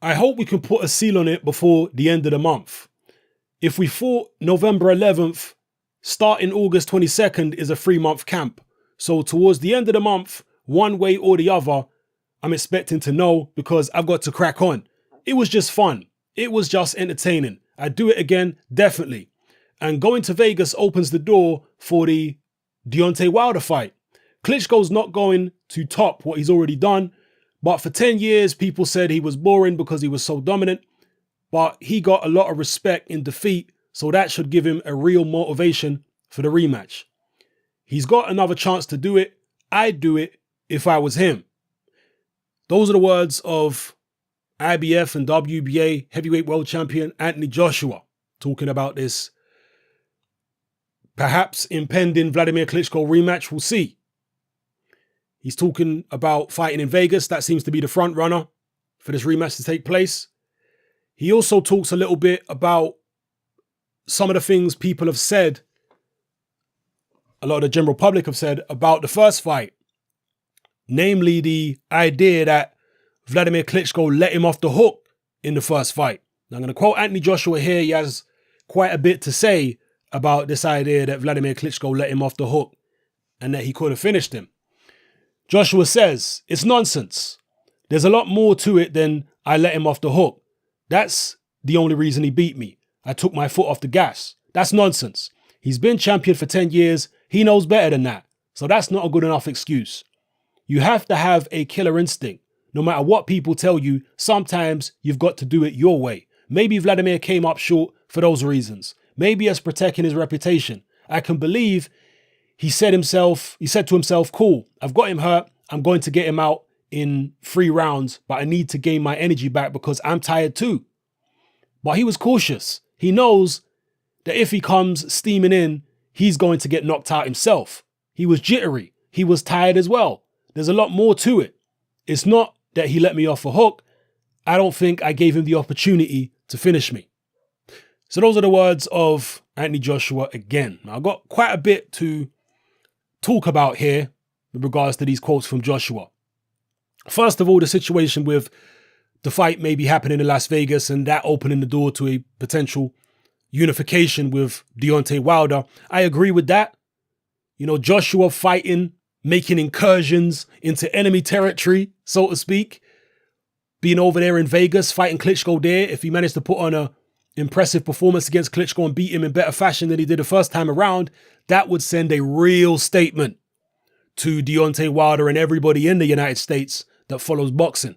I hope we can put a seal on it before the end of the month. If we fought November 11th, starting August 22nd is a 3-month camp. So towards the end of the month, one way or the other, I'm expecting to know because I've got to crack on. It was just fun. It was just entertaining. I'd do it again, definitely. And going to Vegas opens the door for the Deontay Wilder fight. Klitschko's not going to top what he's already done. But for 10 years, people said he was boring because he was so dominant. But he got a lot of respect in defeat, so that should give him a real motivation for the rematch. He's got another chance to do it. I'd do it if I was him. Those are the words of IBF and WBA heavyweight world champion Anthony Joshua talking about this perhaps impending Vladimir Klitschko rematch. We'll see. He's talking about fighting in Vegas. That seems to be the front runner for this rematch to take place. He also talks a little bit about some of the things people have said, a lot of the general public have said about the first fight. Namely, the idea that Vladimir Klitschko let him off the hook in the first fight. Now, I'm going to quote Anthony Joshua here. He has quite a bit to say about this idea that Vladimir Klitschko let him off the hook and that he could have finished him. Joshua says, "It's nonsense. There's a lot more to it than I let him off the hook. That's the only reason he beat me. I took my foot off the gas. That's nonsense. He's been champion for 10 years. He knows better than that. So that's not a good enough excuse. You have to have a killer instinct. No matter what people tell you, sometimes you've got to do it your way. Maybe Vladimir came up short for those reasons. Maybe as protecting his reputation. I can believe he said to himself, cool, I've got him hurt. I'm going to get him out in 3 rounds, but I need to gain my energy back because I'm tired too. But he was cautious. He knows that if he comes steaming in, he's going to get knocked out himself. He was jittery. He was tired as well. There's a lot more to it. It's not that he let me off a hook. I don't think I gave him the opportunity to finish me. So those are the words of Anthony Joshua again. Now, I've got quite a bit to talk about here with regards to these quotes from Joshua. First of all, the situation with the fight maybe happening in Las Vegas and that opening the door to a potential unification with Deontay Wilder. I agree with that. You know, Joshua fighting, making incursions into enemy territory, so to speak. Being over there in Vegas, fighting Klitschko there. If he managed to put on a impressive performance against Klitschko and beat him in better fashion than he did the first time around, that would send a real statement to Deontay Wilder and everybody in the United States that follows boxing.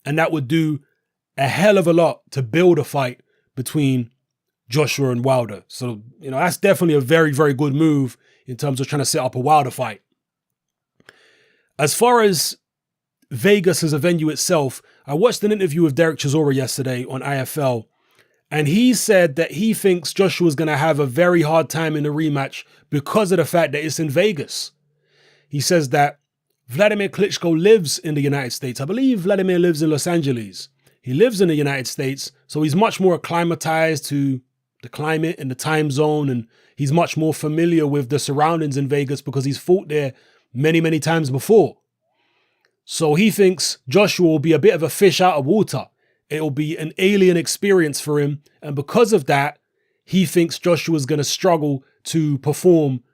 And that would do a hell of a lot to build a fight between Joshua and Wilder. So, you know, that's definitely a very, very good move in terms of trying to set up a Wilder fight. As far as Vegas as a venue itself, I watched an interview with Derek Chisora yesterday on IFL, and he said that he thinks Joshua's going to have a very hard time in the rematch because of the fact that it's in Vegas. He says that Vladimir Klitschko lives in the United States. I believe Vladimir lives in Los Angeles. He lives in the United States, so he's much more acclimatized to the climate and the time zone, and he's much more familiar with the surroundings in Vegas because he's fought there many, many times before. So he thinks Joshua will be a bit of a fish out of water. It'll be an alien experience for him, and because of that, he thinks Joshua's going to struggle to perform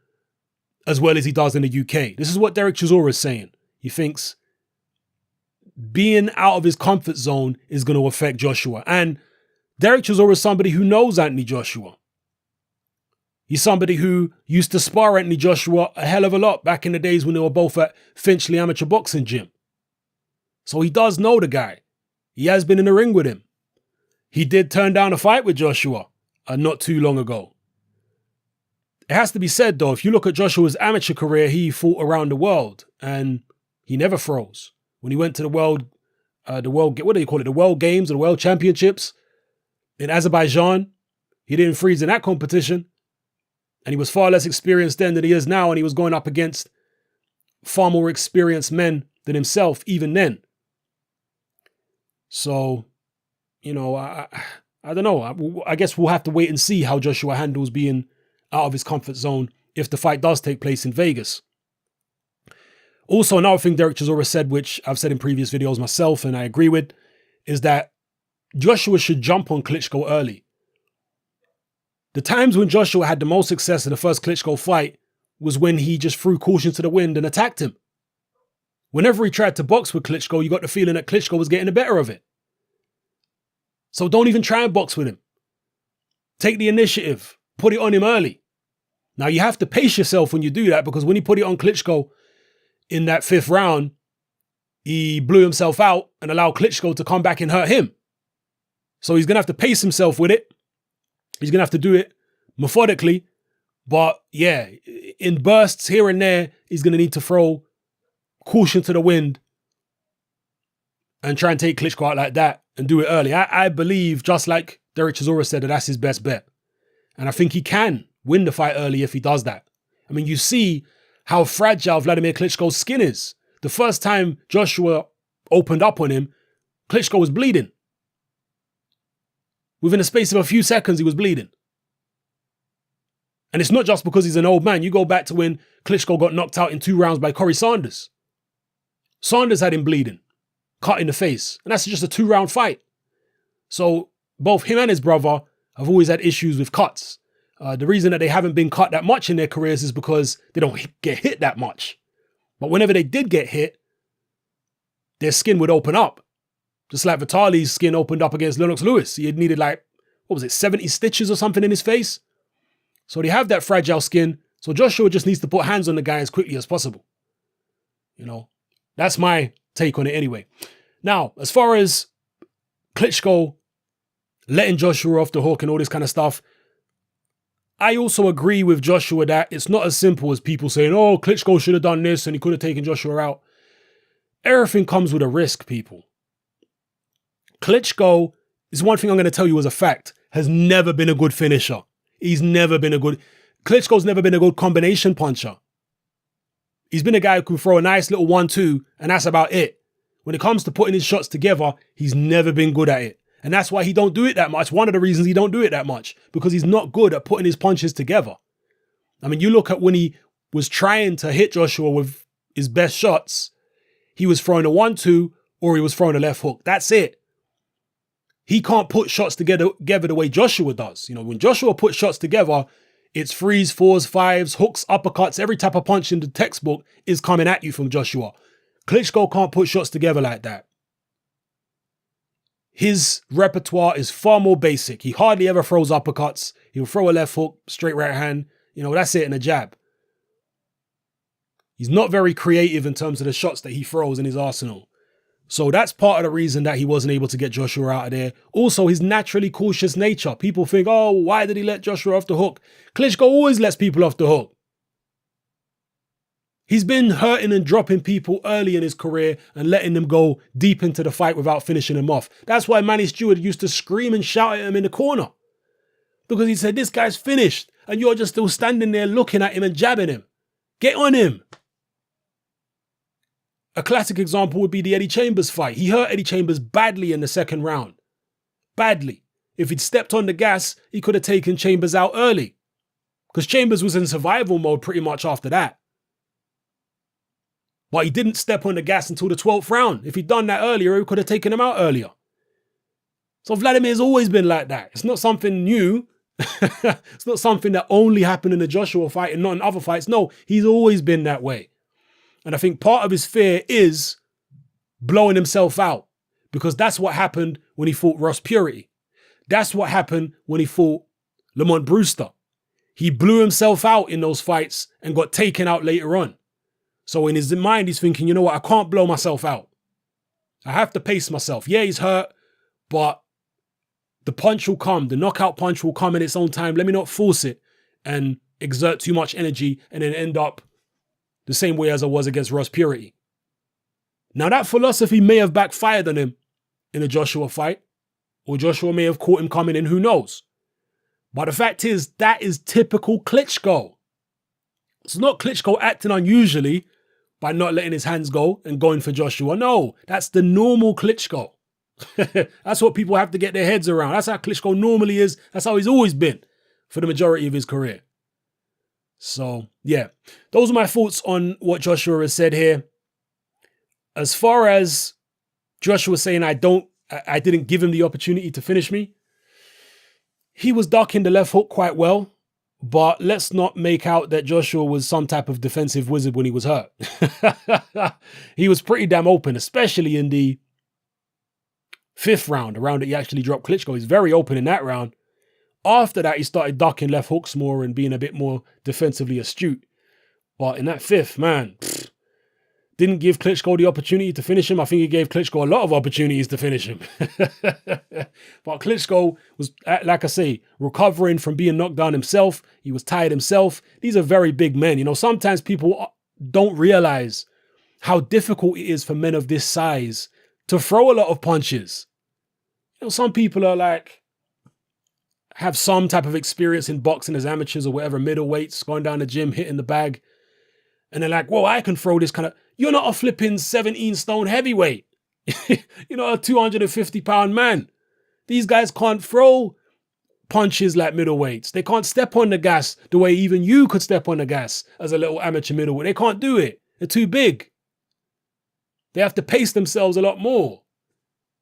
as well as he does in the UK. This is what Derek Chisora is saying. He thinks being out of his comfort zone is going to affect Joshua. And Derek Chisora is somebody who knows Anthony Joshua. He's somebody who used to spar Anthony Joshua a hell of a lot back in the days when they were both at Finchley Amateur Boxing Gym. So he does know the guy. He has been in the ring with him. He did turn down a fight with Joshua not too long ago. It has to be said, though, if you look at Joshua's amateur career, he fought around the world and he never froze. When he went to the world Games or the World Championships in Azerbaijan, he didn't freeze in that competition. And he was far less experienced then than he is now. And he was going up against far more experienced men than himself, even then. So, you know, I don't know. I guess we'll have to wait and see how Joshua handles being out of his comfort zone if the fight does take place in Vegas. Also, another thing Derek Chisora said, which I've said in previous videos myself and I agree with, is that Joshua should jump on Klitschko early. The times when Joshua had the most success in the first Klitschko fight was when he just threw caution to the wind and attacked him. Whenever he tried to box with Klitschko, you got the feeling that Klitschko was getting the better of it. So don't even try and box with him. Take the initiative. Put it on him early. Now, you have to pace yourself when you do that, because when he put it on Klitschko in that 5th round, he blew himself out and allowed Klitschko to come back and hurt him. So he's going to have to pace himself with it. He's going to have to do it methodically. But yeah, in bursts here and there, he's going to need to throw caution to the wind and try and take Klitschko out like that and do it early. I believe, just like Derek Chisora said, that that's his best bet. And I think he can win the fight early if he does that. I mean, you see how fragile Vladimir Klitschko's skin is. The first time Joshua opened up on him, Klitschko was bleeding. Within a space of a few seconds, he was bleeding. And it's not just because he's an old man. You go back to when Klitschko got knocked out in 2 rounds by Corey Sanders. Sanders had him bleeding, cut in the face. And that's just a 2-round fight. So both him and his brother have always had issues with cuts. The reason that they haven't been cut that much in their careers is because they don't get hit that much. But whenever they did get hit, their skin would open up. Just like Vitali's skin opened up against Lennox Lewis. He had needed 70 stitches or something in his face. So they have that fragile skin. So Joshua just needs to put hands on the guy as quickly as possible. You know, that's my take on it anyway. Now, as far as Klitschko letting Joshua off the hook and all this kind of stuff, I also agree with Joshua that it's not as simple as people saying, oh, Klitschko should have done this and he could have taken Joshua out. Everything comes with a risk, people. Klitschko, is one thing I'm going to tell you as a fact, has never been a good finisher. Klitschko's never been a good combination puncher. He's been a guy who can throw a nice little 1-2, and that's about it. When it comes to putting his shots together, he's never been good at it. And that's why he don't do it that much. One of the reasons he don't do it that much, because he's not good at putting his punches together. I mean, you look at when he was trying to hit Joshua with his best shots, he was throwing a 1-2 or he was throwing a left hook. That's it. He can't put shots together the way Joshua does. You know, when Joshua puts shots together, it's 3s, 4s, 5s, hooks, uppercuts. Every type of punch in the textbook is coming at you from Joshua. Klitschko can't put shots together like that. His repertoire is far more basic. He hardly ever throws uppercuts. He'll throw a left hook, straight right hand. You know, that's it, and a jab. He's not very creative in terms of the shots that he throws in his arsenal. So that's part of the reason that he wasn't able to get Joshua out of there. Also, his naturally cautious nature. People think, oh, why did he let Joshua off the hook? Klitschko always lets people off the hook. He's been hurting and dropping people early in his career and letting them go deep into the fight without finishing them off. That's why Manny Stewart used to scream and shout at him in the corner. Because he said, this guy's finished and you're just still standing there looking at him and jabbing him. Get on him. A classic example would be the Eddie Chambers fight. He hurt Eddie Chambers badly in the 2nd round. Badly. If he'd stepped on the gas, he could have taken Chambers out early. Because Chambers was in survival mode pretty much after that. But he didn't step on the gas until the 12th round. If he'd done that earlier, he could have taken him out earlier. So Vladimir's always been like that. It's not something new. It's not something that only happened in the Joshua fight and not in other fights. No, he's always been that way. And I think part of his fear is blowing himself out, because that's what happened when he fought Ross Purity. That's what happened when he fought Lamont Brewster. He blew himself out in those fights and got taken out later on. So in his mind, he's thinking, you know what, I can't blow myself out. I have to pace myself. Yeah, he's hurt, but the punch will come. The knockout punch will come in its own time. Let me not force it and exert too much energy and then end up the same way as I was against Ross Purity. Now that philosophy may have backfired on him in the Joshua fight, or Joshua may have caught him coming in, who knows? But the fact is, that is typical Klitschko. It's not Klitschko acting unusually by not letting his hands go and going for Joshua. No, that's the normal Klitschko. That's what people have to get their heads around. That's how Klitschko normally is. That's how he's always been for the majority of his career. So, yeah, those are my thoughts on what Joshua has said here. As far as Joshua saying, I don't I didn't give him the opportunity to finish me. He was ducking the left hook quite well, but let's not make out that Joshua was some type of defensive wizard when he was hurt. He was pretty damn open, especially in the 5th round, the round that he actually dropped Klitschko. He's very open in that round. After that, he started ducking left hooks more and being a bit more defensively astute. But in that 5th, man, didn't give Klitschko the opportunity to finish him. I think he gave Klitschko a lot of opportunities to finish him. But Klitschko was, like I say, recovering from being knocked down himself. He was tired himself. These are very big men. You know, sometimes people don't realize how difficult it is for men of this size to throw a lot of punches. You know, some people are like, have some type of experience in boxing as amateurs or whatever, middleweights, going down the gym, hitting the bag. And they're like, whoa, I can throw this kind of... You're not a flipping 17-stone heavyweight. You're not a 250-pound man. These guys can't throw punches like middleweights. They can't step on the gas the way even you could step on the gas as a little amateur middleweight. They can't do it. They're too big. They have to pace themselves a lot more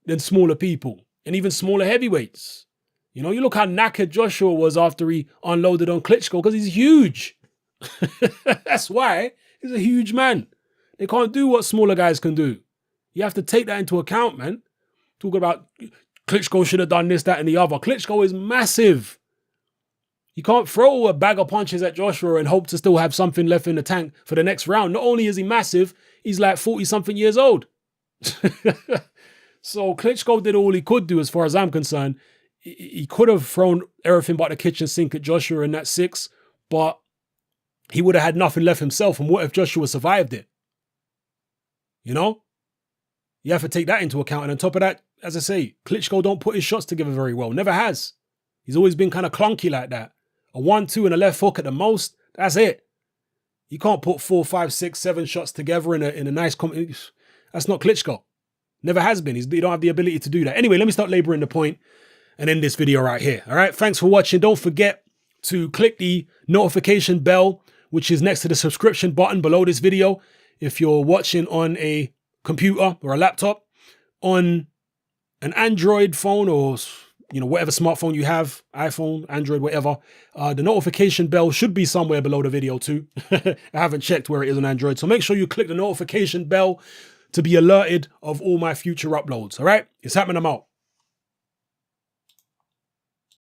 than smaller people and even smaller heavyweights. You know, you look how knackered Joshua was after he unloaded on Klitschko because he's huge. That's why he's a huge man. They can't do what smaller guys can do. You have to take that into account, man. Talk about Klitschko should have done this, that, and the other. Klitschko is massive. You can't throw a bag of punches at Joshua and hope to still have something left in the tank for the next round. Not only is he massive, he's like 40-something years old. So Klitschko did all he could do as far as I'm concerned. He could have thrown everything but the kitchen sink at Joshua in that 6, but he would have had nothing left himself. And what if Joshua survived it? You know? You have to take that into account. And on top of that, as I say, Klitschko don't put his shots together very well. Never has. He's always been kind of clunky like that. A 1-2 and a left hook at the most. That's it. You can't put 4, 5, 6, 7 shots together in a nice... That's not Klitschko. Never has been. He don't have the ability to do that. Anyway, let me start laboring the point and end this video right here. All right. Thanks for watching. Don't forget to click the notification bell, which is next to the subscription button below this video. If you're watching on a computer or a laptop, on an Android phone or, you know, whatever smartphone you have, iPhone, Android, whatever, the notification bell should be somewhere below the video too. I haven't checked where it is on Android. So make sure you click the notification bell to be alerted of all my future uploads. All right. It's happening. I'm out.